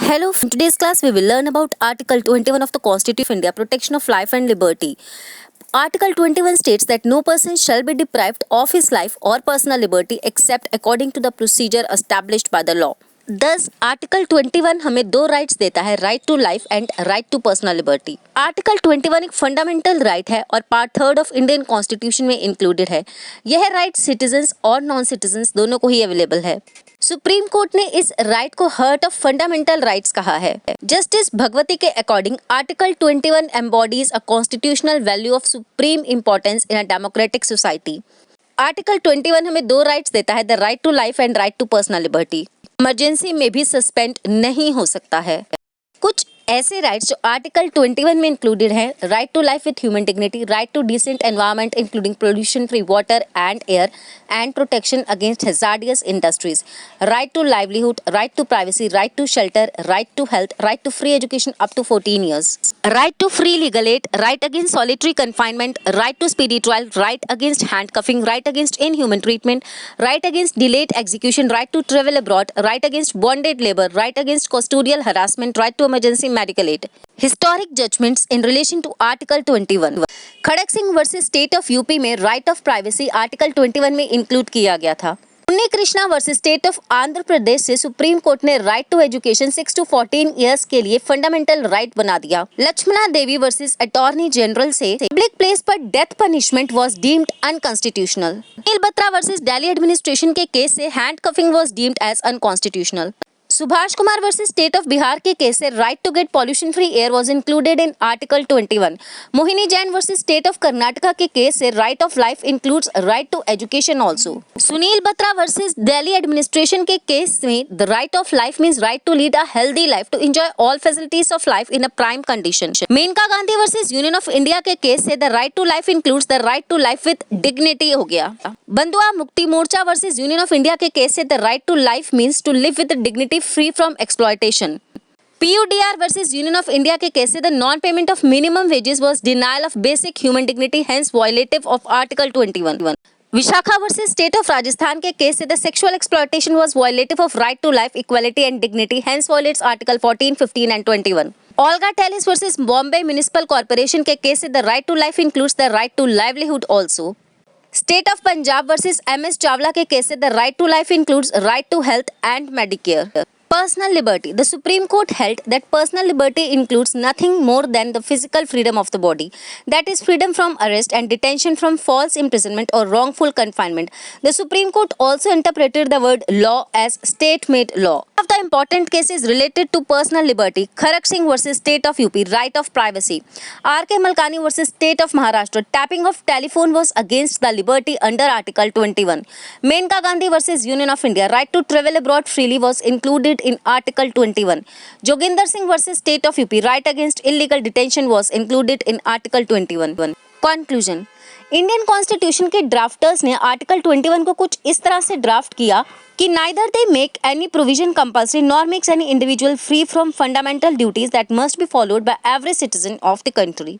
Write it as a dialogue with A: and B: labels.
A: Hello, in today's class we will learn about Article 21 of the Constitution of India, Protection of Life and Liberty. Article 21 states that no person shall be deprived of his life or personal liberty except according to the procedure established by the law. Thus, Article 21 हमें दो rights देता है, right to life and right to personal liberty. Article 21 एक fundamental right है और part 3 of Indian constitution में included है। यह राइट सिटीजन्स और नॉन सिटीजन्स दोनों को ही अवेलेबल है। सुप्रीम कोर्ट ने इस राइट को हार्ट ऑफ फंडामेंटल राइट्स कहा है। जस्टिस भगवती के according article 21 embodies a constitutional value of supreme importance in a democratic society. Article 21 हमें दो राइट्स देता है, the right to life and right to personal liberty. Emergency में भी सस्पेंड नहीं हो सकता है। कुछ ऐसे राइट्स जो आर्टिकल 21 में इंक्लूडेड हैं, right to life with human dignity, right to decent environment including pollution free water and air and protection against hazardous industries, right to livelihood, right to privacy, right to shelter, right to health, right to free education up to 14 years, right to free legal aid, right against solitary confinement, right to speedy trial, right against handcuffing, right against inhuman treatment, right against delayed execution, right to travel abroad, right against bonded labor, right against custodial harassment, right to emergency medical aid. Historic judgments in relation to Article 21. Kharak Singh versus state of UP में right of privacy article 21 में include किया गया था। Unni Krishna versus state of Andhra Pradesh से supreme court ने right to education 6 to 14 years के लिए fundamental right बना दिया। Lakshmana Devi versus attorney general से पब्लिक प्लेस पर death punishment was deemed unconstitutional. Neel Batra versus Delhi administration के केस से handcuffing was deemed as unconstitutional. Subhash Kumar versus state of Bihar के केस से right to get pollution free air was included in article 21। Mohini Jain versus state of Karnataka के case से right of life includes right to education also. Sunil Batra versus Delhi administration के case में the right of life means right to lead a healthy life to enjoy all facilities of life in a prime condition. Maneka Gandhi versus union of India के case से the right to life includes the right to life with dignity हो गया। Bandhua Mukti Morcha versus union of India के case से the right to life means to live with dignity free from exploitation. PUDR versus Union of India के case से the non-payment of minimum wages was denial of basic human dignity, hence violative of Article 21. Vishakha versus state of Rajasthan के case से the sexual exploitation was violative of right to life, equality and dignity, hence violates Article 14, 15 and 21. Olga Tellis versus Bombay Municipal Corporation के case से the right to life includes the right to livelihood also. State of Punjab versus MS Chawla के case से the right to life includes right to health and Medicare. Personal liberty. The Supreme Court held that personal liberty includes nothing more than the physical freedom of the body, that is freedom from arrest and detention from false imprisonment or wrongful confinement. The Supreme Court also interpreted the word law as state-made law. One of the important cases related to personal liberty, Kharak Singh versus State of UP, right of privacy. R.K. Malkani versus State of Maharashtra, tapping of telephone was against the liberty under Article 21. Menka Gandhi versus Union of India, right to travel abroad freely was included in Article 21. Joginder Singh versus State of UP, right against illegal detention was included in Article 21. Conclusion. Indian constitution के drafters ने article 21 को कुछ इस तरह से draft किया कि neither they make any provision compulsory nor makes any individual free from fundamental duties that must be followed by every citizen of the country.